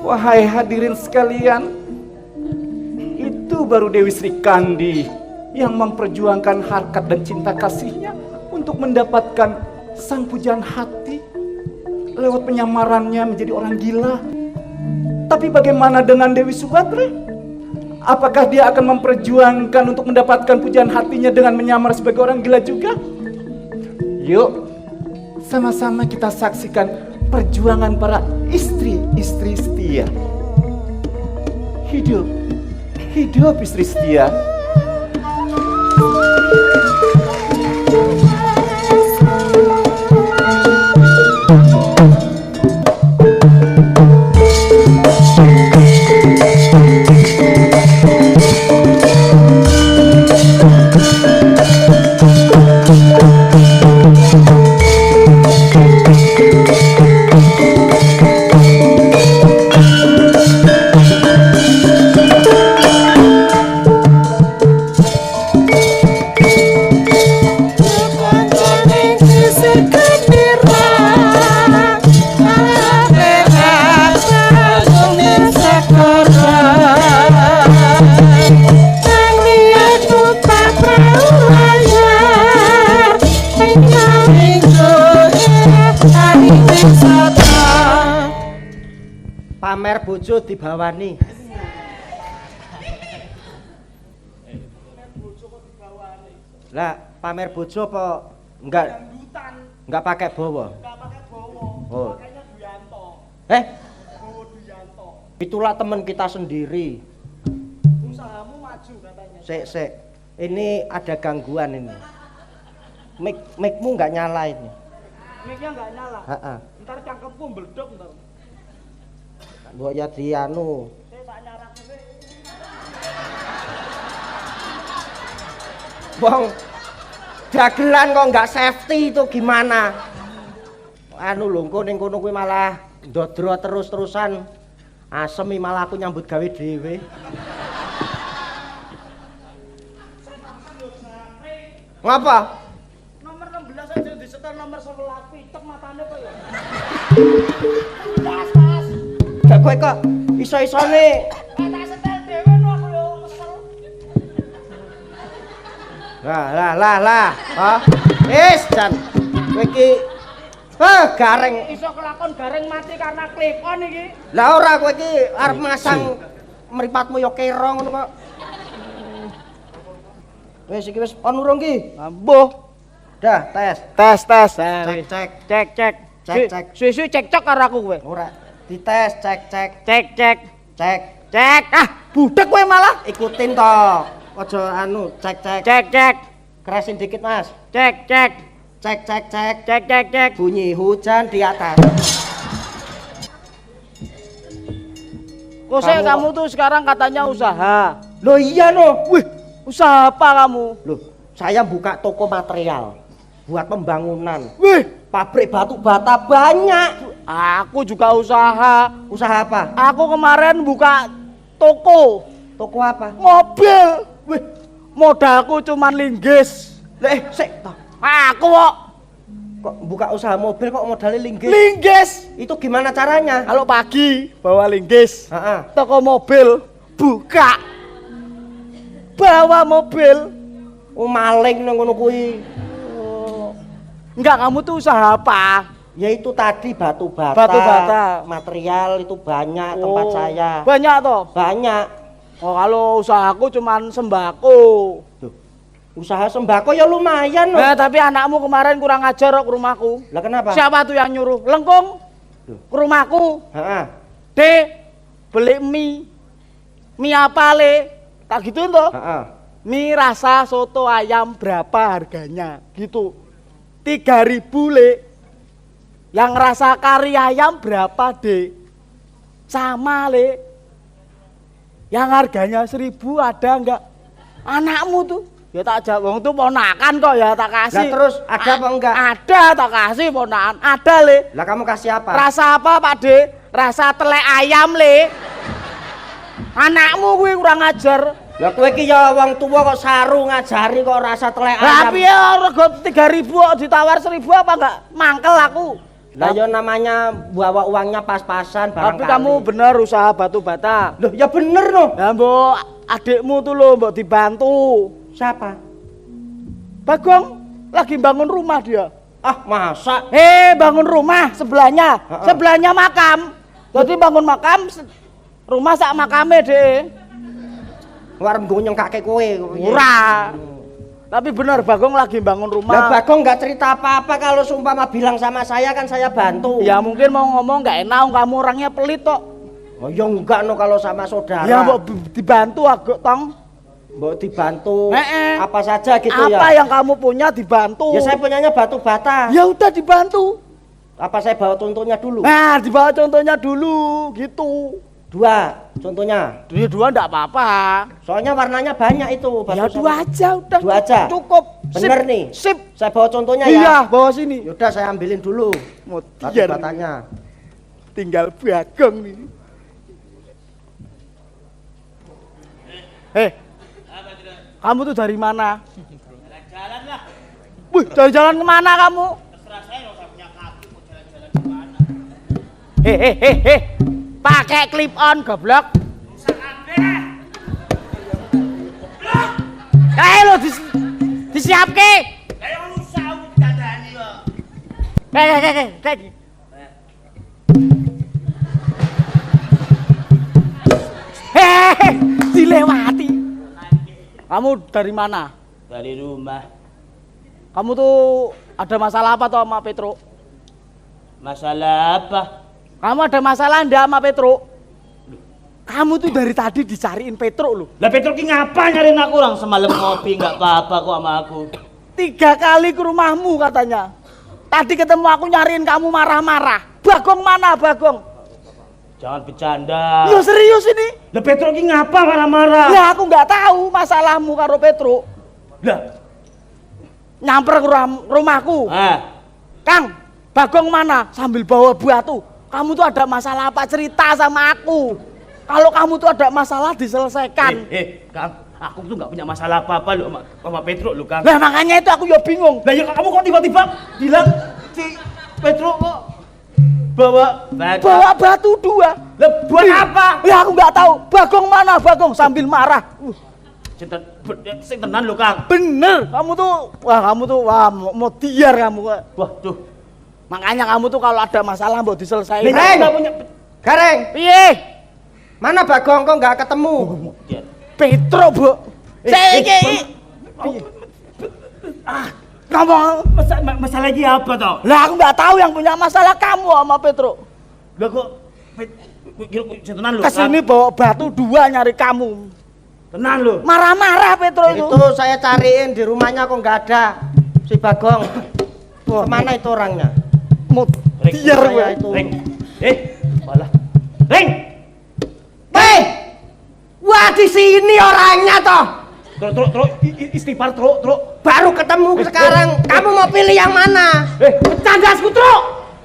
Wahai hadirin sekalian, itu baru Dewi Sri Kandi yang memperjuangkan harkat dan cinta kasihnya untuk mendapatkan sang pujaan hati lewat penyamarannya menjadi orang gila. Tapi bagaimana dengan Dewi Subadra? Apakah dia akan memperjuangkan untuk mendapatkan pujaan hatinya dengan menyamar sebagai orang gila juga? Yuk, sama-sama kita saksikan perjuangan para istri-istri setia. Hidup, hidup istri setia. Pamer bojo dibawani. Lah, pamer bojo apa enggak pakai bawa? Enggak pakai bawa. Oh. Makanya Duyanto. Bawa Duyanto. Itulah teman kita sendiri. Usahamu maju katanya. Sik. Ini ada gangguan ini. Mic-mu enggak nyala ini. Mic-nya enggak nyala. Heeh. Ntar cangkemku meledak ntar. Mbok ya dianu. Bang, dagelan kok nggak safety itu gimana? Anu lho, engko ning kono kuwi malah ndodro terus-terusan. Asem malah aku nyambut gawe dhewe. Ngapa? Nomor 16 aja disetel nomor 11 pitek matane kok ya. Gak kowe kok iso-isone. Tak setel dhewe lho aku yo kesel. Lah. Hah? Wis jan. Kowe iki gareng. Iso kelakon gareng mati karena klepon iki. Lah ora kowe iki arep masang mripatmu yo kero ngono kok. Wis iki wis on urung ki? Mbuh. Dah, tes. Cek. Suwi-suwi cekcok karo aku kowe. Ora. Dites, cek. Ah, budek kowe malah. Ikutin to. Aja anu, cek. Keresin dikit, Mas. Cek. Bunyi hujan di atas. Kok saya kamu tuh sekarang katanya usaha. Loh iya loh. Wih, usaha apa kamu? Loh, saya buka toko material buat pembangunan. Wih, pabrik batu bata banyak. Aku juga usaha. Usaha apa? Aku kemarin buka toko. Toko apa? Mobil. Wih, modalku cuman linggis. Sik toh. Aku kok buka usaha mobil kok modalnya linggis? Linggis. Itu gimana caranya? Kalau pagi bawa linggis. Toko mobil buka. Bawa mobil. Oh, maling nang ngono kuwi. Enggak, kamu tuh usaha apa? Ya itu tadi batu bata. Material itu banyak tempat saya. Banyak toh? Banyak. Oh, kalau usahaku cuman sembako. Tuh. Usaha sembako ya lumayan loh. Nah, tapi anakmu kemarin kurang ajar ke rumahku. Lah kenapa? Siapa tuh yang nyuruh? Lengkung ke rumahku. Beli mie apa le? Tak gituin toh? Mie rasa soto ayam berapa harganya? Gitu. 3.000 le. Yang rasa kari ayam berapa dek? Sama le. Yang harganya 1.000 ada enggak? Anakmu tuh. Ya tak jawab, wong tuh ponakan kok ya tak kasih. Lah terus ada apa enggak? Ada tak kasih ponakan. Ada le. Lah kamu kasih apa? Rasa apa Pak De? Rasa telek ayam le. Anakmu kuwi kurang ajar. Lah kowe iki ya wong tuwa kok saru ngajari kok rasa telek ayam. Lah piye rego 3.000 kok ditawar 1.000 apa enggak? Mangkel aku. Lah ya namanya bawa uangnya pas-pasan barangkali. Tapi kamu bener usaha batu bata. Loh, ya bener loh. Ya mbok adikmu tuh lo mbok dibantu. Siapa? Bagong lagi bangun rumah dia. Ah, masa? Bangun rumah sebelahnya. Sebelahnya makam. Jadi bangun makam rumah sak makame deh. Warem gonyong kakek kowe. Ora. Tapi bener Bagong lagi bangun rumah. Lah Bagong nggak cerita apa-apa kalau seumpama bilang sama saya kan saya bantu. Ya mungkin mau ngomong nggak enak kamu orangnya pelit kok. Oh ya enggak no kalau sama saudara. Ya mbok dibantu agak tong. Mbok dibantu. Apa saja gitu ya. Apa yang kamu punya dibantu. Ya saya punyanya batu bata. Ya udah dibantu. Apa saya bawa contohnya dulu? Nah, dibawa contohnya dulu gitu. 2 contohnya. Dua enggak apa-apa. Soalnya warnanya banyak itu batu. Ya 2 aja udah. 2 aja. Cukup. Bener Sip. nih. Sip. Saya bawa contohnya ya. Iya, bawa sini. Yaudah saya ambilin dulu. Mau Batu tiar. batanya. Tinggal Bagong nih. Kamu tuh dari mana? Jalan-jalan lah. Wih, jalan-jalan kemana kamu? Terserah saya kalau saya punya kaki mau jalan-jalan kemana. Hehehe. Pakai clip on goblok. Rusak kabeh. Kayak lo disiapke. Kayak rusak aku dadani kok. Kayak. Hehehe, dilewati. Kamu dari mana? Dari rumah. Kamu tuh ada masalah apa tuh sama Petro? Masalah apa? Kamu ada masalah ndak sama Petro? Kamu tuh dari tadi dicariin Petro loh. Lah Petro ki ngapa nyariin aku orang semalam ngopi nggak apa-apa kok sama aku. 3 kali ke rumahmu katanya. Tadi ketemu aku nyariin kamu marah-marah. Bagong mana Bagong? Jangan bercanda. Ya serius ini. Lah Petro ki ngapa marah-marah? Ya aku nggak tahu masalahmu karo Petro. Lah, Nyamper ke rumahku. Kang, Bagong mana? Sambil bawa batu. Kamu tuh ada masalah apa? Cerita sama aku. Kalau kamu tuh ada masalah diselesaikan. Kang, aku tuh nggak punya masalah apa-apa lo sama Petro lo, Kang. Nah makanya itu aku ya bingung. Lah ya kamu kok tiba-tiba bilang si Petro kok bawa batu 2. Lah buat apa? Ya aku nggak tahu. Bagong mana Bagong? Sambil marah. Sing tenan lo, Kang. Bener. Kamu tuh mau tiar kamu. Wah, tuh. Makanya kamu tuh kalau ada masalah mau diselesaikan. Gareng. Piye? Mana Bagong kok nggak ketemu? Petro, Bu. Ngomong. Masalah lagi apa toh? Lah aku nggak tahu yang punya masalah kamu sama Petro. Lah kok tenan lo. Kesini bawa batu 2 nyari kamu. Tenan lo. Marah-marah Petro itu. Itu saya cariin di rumahnya kok nggak ada si Bagong. Kemana itu orangnya? Mau tiar gue itu. Ring. Malah. Ring. Wah di sini orangnya toh. Truk, istighfar, truk. Baru ketemu sekarang. Kamu mau pilih yang mana? Bercandasku, truk.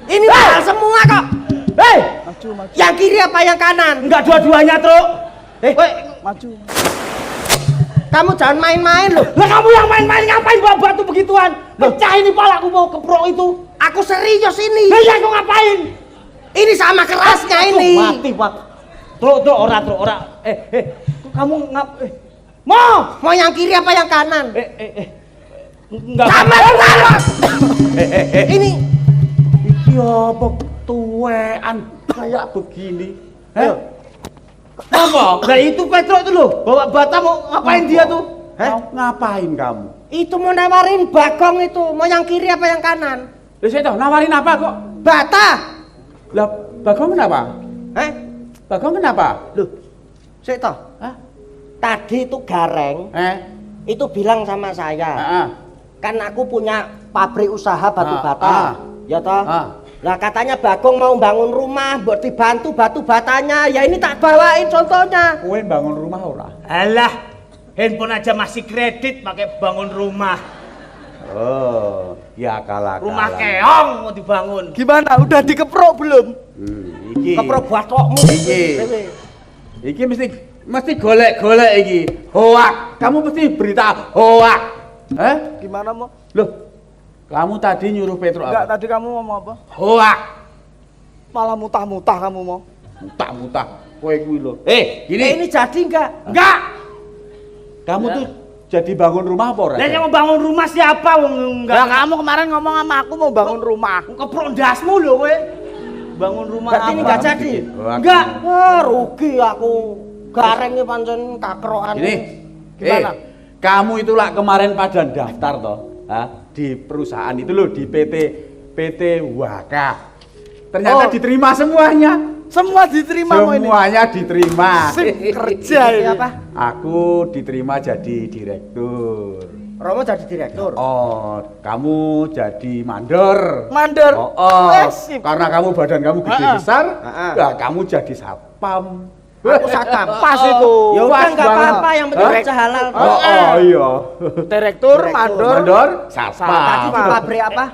Ini mahal semua kok. Maju. Yang kiri apa yang kanan? Enggak dua-duanya, truk. Maju. Kamu jangan main-main loh. Lah kamu yang main-main ngapain bawa batu begituan? Pecah ini pala aku mau keprok itu. Aku serius ini. Lah ya kau ngapain? Ini sama kerasnya ini. Mati, Pak. Truk, ora. Kamu Mau yang kiri apa yang kanan? Enggak. Sama Ini Iki apa tuwean kayak begini? Apa? Nah itu Petro itu loh, bawa bata mau ngapain dia tuh? Ngapain kamu? itu mau nawarin Bagong itu. Mau yang kiri apa yang kanan? Lah saya tahu nawarin apa kok? Bata. Lah Bagong kenapa? Bagong kenapa? Loh, saya tahu. Tadi itu Gareng itu bilang sama saya, kan aku punya pabrik usaha batu bata, ya toh. Lah katanya Bagong mau bangun rumah, buat dibantu batu batanya. Ya ini tak bawain contohnya. Kowe bangun rumah ora? Alah, handphone aja masih kredit pakai bangun rumah. Oh, ya kalah. Rumah keong mau dibangun. Gimana? Udah dikeprok belum? Iki. Keprok batokmu. Iki mesti golek-golek iki. Hoak. Kamu mesti berita hoak. Gimana mau? Loh. Kamu tadi nyuruh Petruk Enggak, apa? tadi kamu ngomong apa? Hoak. Malah mutah-mutah kamu mau. Mutah-mutah. Kowe kuwi lho. Gini. Ini jadi enggak? Enggak. Kamu tuh jadi bangun rumah apa ora? Lah yang mau bangun rumah siapa wong enggak? Lah kamu kemarin ngomong sama aku mau bangun rumah. Keprok ndasmu lho kowe. Bangun rumah Berarti apa? ini enggak jadi. Enggak. Wah, rugi aku. Garengnya pancen kakrokan. Gini. Gimana? Kamu itu lah kemarin pada daftar toh, di perusahaan itu loh, di PT Waka. Ternyata diterima semuanya. Semua diterima mau ini. Semuanya diterima. Sip kerja ini apa? Aku diterima jadi direktur. Romo jadi direktur. Oh, kamu jadi mandor. Mandor. Oh, Sip. karena kamu badan kamu gede besar, Ah. ya kamu jadi satpam. Aku satpam. Pas itu. Ya udah Pas enggak banget. apa-apa yang penting kerja halal. Iya. Direktur, mandor. Mandor, satpam. Tadi di pabrik apa?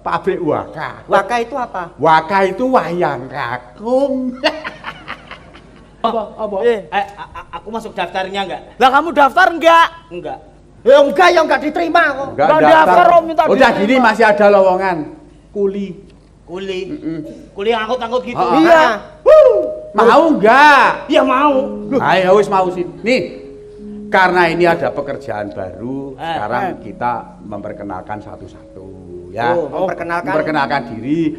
Pabrik Waka. Waka itu apa? Waka itu wayang kakung. Apa? Aku masuk daftarnya enggak? Lah kamu daftar enggak? Enggak. Ya enggak diterima kok. Enggak Nggak daftar, Om, minta Udah diterima. gini masih ada lowongan. Kuli. Kuli. Kuli yang angkut-angkut gitu. Oh, Iya. Mau enggak? Iya mau. Ayo wis mau sih. Nih. Karena ini ada pekerjaan baru, sekarang kita memperkenalkan satu-satu ya. Memperkenalkan diri.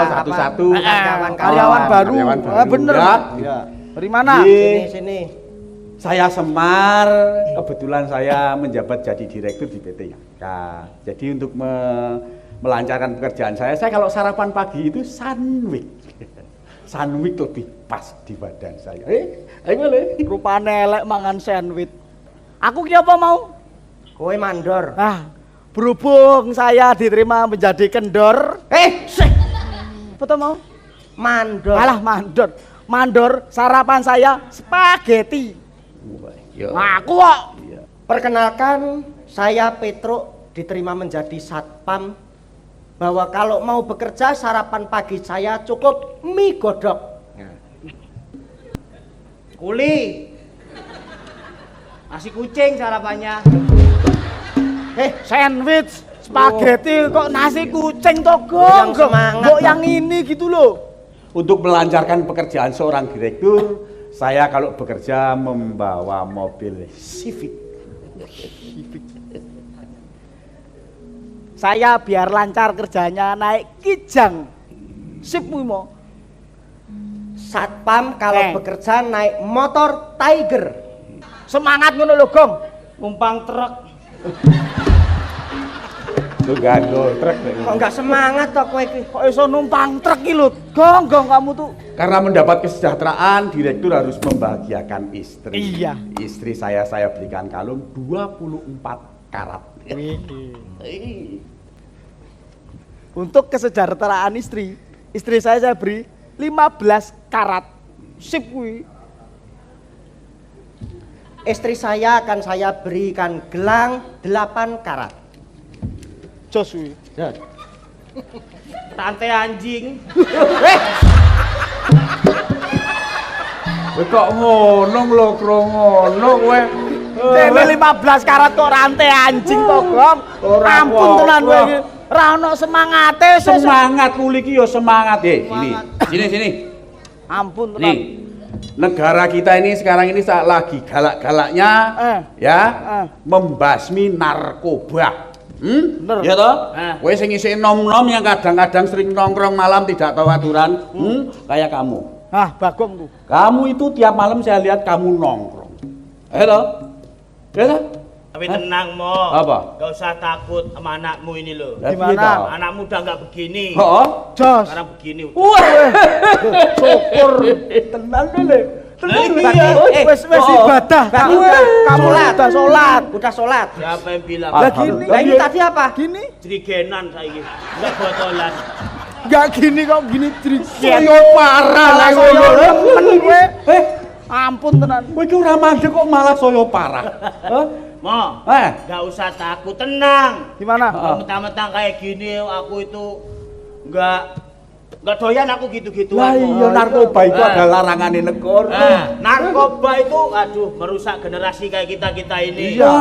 Satu-satu. Karyawan baru. Karyawan baru. Bener. Ya. Dari mana? Sini. Saya Semar, kebetulan saya menjabat jadi direktur di PT Yaka. Jadi untuk melancarkan pekerjaan saya kalau sarapan pagi itu sandwich. Sandwich lebih pas di badan saya. Ayo boleh. Rupane elek mangan sandwich. Aku ki apa mau? Kowe mandor. Ah, berhubung saya diterima menjadi kendor. Apa tuh mau? Mandor. Alah mandor. Mandor sarapan saya spaghetti. Aku kok. Perkenalkan, saya Petruk diterima menjadi satpam. Bahwa kalau mau bekerja sarapan pagi saya cukup mie godok. Kuli. Nasi kucing sarapannya. Sandwich, spaghetti kok nasi kucing toh Yang gong. semangat, Kok Bang. yang ini gitu loh. Untuk melancarkan pekerjaan seorang direktur, saya kalau bekerja membawa mobil Civic. Saya biar lancar kerjanya naik kijang. Sip mo. Satpam kalau bekerja naik motor Tiger. Semangat ngono lho, Gong. Numpang truk. Lu gandol truk. Kok enggak semangat toh kowe iki? Kok iso numpang truk iki lho. Gong kamu tuh. Karena mendapat kesejahteraan, direktur harus membahagiakan istri. Iya. Istri saya belikan kalung 24 karat. Untuk kesejahteraan istri saya beri 15 karat. Sip kuwi. Istri saya akan saya berikan gelang 8 karat. Jos kuwi. Rantai anjing. Kok ngono lho, ngono kowe. Dene 15 karat kok rantai anjing to, Gong. Ora Ampun apa-apa. tenan kowe iki. Ra ono semangate. Semangat kuli ki yo semangat. Sini. Ampun tenan. Nih. Negara kita ini sekarang ini lagi galak-galaknya membasmi narkoba. Bener. Ya toh? Kowe sing isih nom-nom yang kadang-kadang sering nongkrong malam tidak tahu aturan, kayak kamu. Ah, Bagong tuh. Kamu itu tiap malam saya lihat kamu nongkrong. Ya toh? Ya toh? Tapi tenang Mo. Apa? Gak usah takut sama anakmu ini loh. Ya, Gimana? piye toh? Anak muda nggak begini. Oh, Jos. Sekarang begini. wah, Syukur. tenang dulu. Wes ibadah. Kamu udah sholat. Udah sholat. Siapa yang bilang? Lah gini. Lah ini tadi apa? Gini. Jerigenan saiki. Enggak botolan. Enggak gini kok gini trik. Saya parah lah Saya ngono. temen kowe. Ampun tenan. Kowe iki ora mandek kok malah saya parah. Hah? Mo, nggak usah takut, tenang. Gimana? Kalau mentang-mentang kayak gini, aku itu nggak Enggak doyan aku gitu-gitu. Lah iya narkoba itu ada larangannya negara. Narkoba itu aduh merusak generasi kayak kita ini. Iya.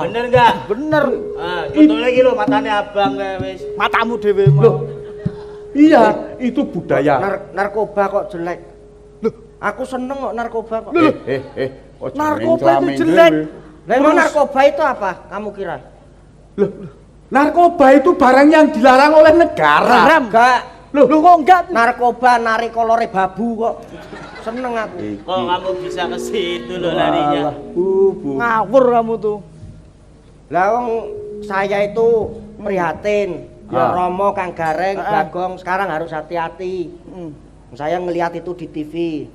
Bener enggak? Bener. Contohnya lagi lo matanya abang wis. Matamu dhewe Loh. Iya, itu budaya. Narkoba kok jelek. Loh, aku seneng kok narkoba kok. Narkoba itu jelek. Memang narkoba itu apa? Kamu kira? Loh, narkoba itu barang yang dilarang oleh negara. Enggak. Loh kok enggak? Narkoba narik kolore babu kok. Seneng aku. Kok kamu bisa ke situ lo larinya? Ngawur kamu tuh. Lah wong saya itu prihatin. Ya Romo, Kang Gareng, Bagong sekarang harus hati-hati. Saya ngelihat itu di TV.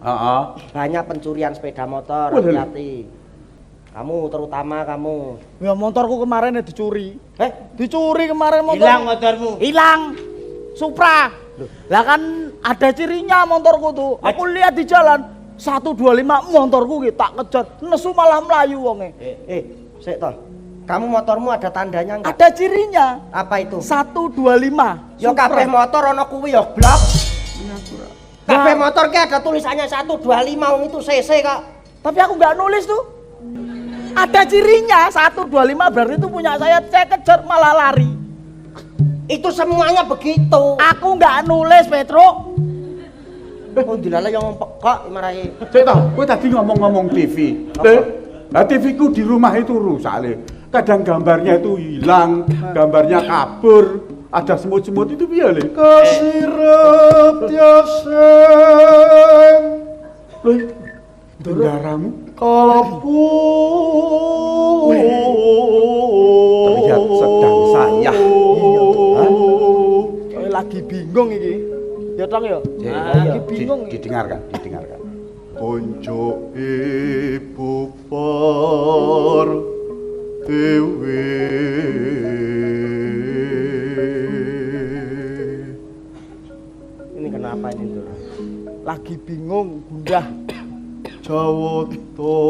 Banyak pencurian sepeda motor, hati-hati. Kamu terutama kamu. Ya motorku kemarin ya dicuri. Dicuri kemarin motor. Hilang motormu. Hilang. Supra. Lah kan ada cirinya motorku tuh. Aku lihat di jalan 125 motorku gitu tak kejar. Nesu malah melayu wonge. Sik toh. Kamu motormu ada tandanya enggak? Ada cirinya. Apa itu? 125. Yo kabeh motor ono kuwi yo blok. Kabeh motor ki ada tulisannya 125 wong itu CC kok. Tapi aku nggak nulis tuh. Ada cirinya 125 berarti itu punya saya kejar malah lari. Itu semuanya begitu. Aku nggak nulis Petro. Oh dilala yang pekak marahi. Cek toh, kowe tadi ngomong-ngomong TV. Lah TV ku di rumah itu rusak le. Kadang gambarnya itu hilang, gambarnya kabur, ada semut-semut itu piye le? Kasirep tiaseng. Loh, bendaramu kalebu. Terlihat sedang sayah. Lagi bingung iki. Ya tong ya. Lagi bingung. Didengarkan, didengarkan. Konco ibu par dewe Ini kenapa ini Dur? Lagi bingung, gundah. Jawoto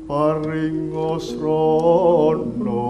paringos rono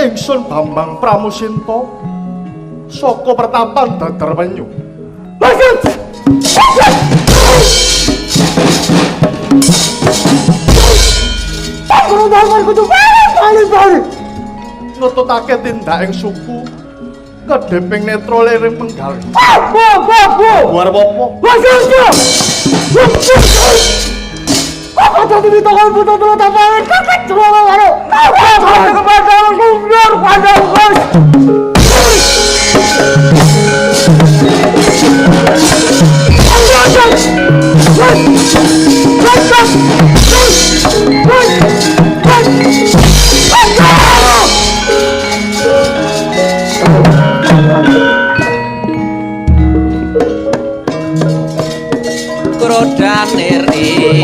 Ingsun Bambang Pramusinta saka Pertapan Dadarwenyu. Nututake tindaking suku kedeping netra lering penggal. Buar apa? Kata di toko butuh dulu tapain kakek celana karo. Kata kepada sumber pada bos. Krodang niri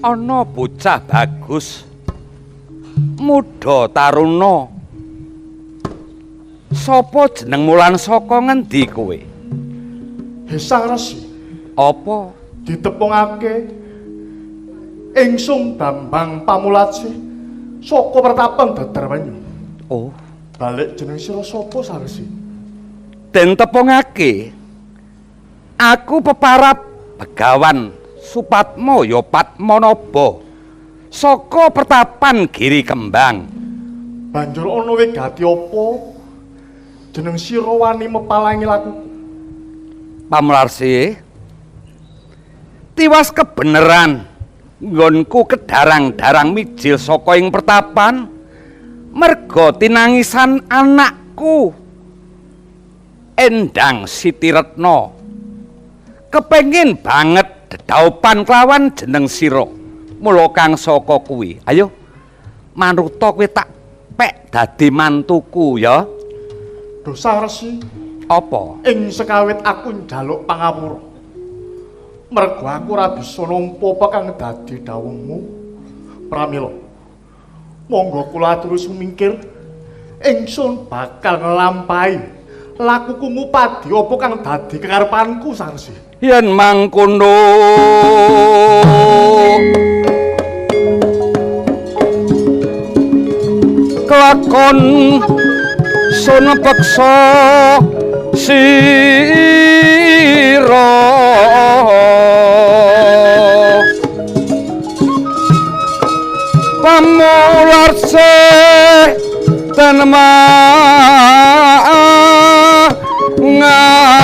Ana bocah bagus muda taruna. Sapa jeneng Mulan saka ngendi kowe? Sang Resi. Apa ditepungake ingsun Bambang Pamulaci saka Pertapan Dadarwanyu. Oh, balik jeneng sira sapa Sang Resi? Den tepungake aku peparap Begawan Supatmo ya Patmanaba saka Pertapan Giri Kembang. Banjur ana wigati apa jeneng sira wani mepalangi laku? Pamularsi, tiwas kebeneran nggonku kedarang-darang mijil saka ing Pertapan merga tinangisan anakku Endang Siti Retna. Kepengin banget dedaupan kelawan jeneng sira. Mula kang saka kuwi, ayo manuta kowe tak pek dadi mantuku ya. Dosa Resi. Apa? Ing sekawit aku njaluk pangapura. Merga aku ora bisa nampa apa kang dadi dawuhmu. Pramila. Monggo kula aturi sumingkir. Ingsun bakal nglampahi lakuku ngupadi apa kang dadi kekarepanku Sang Resi. Yen mangkono kelakon sun peksa sira pamularse ten ngarsi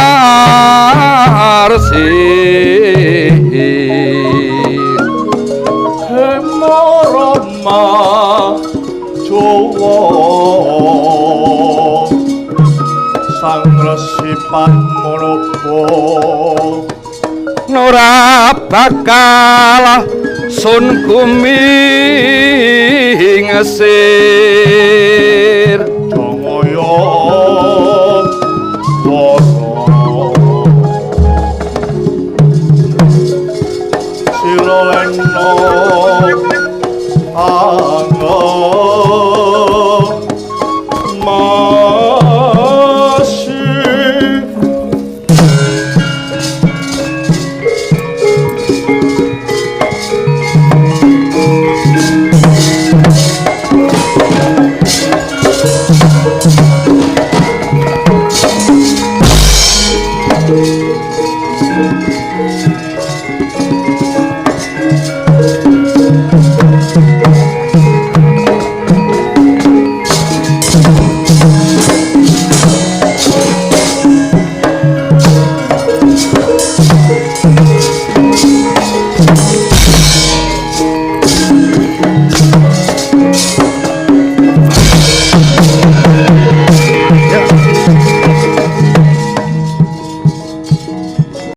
Hemorama papan moropo ora bakal sun kumingesir Jongoyo Woro Silo leno Anggo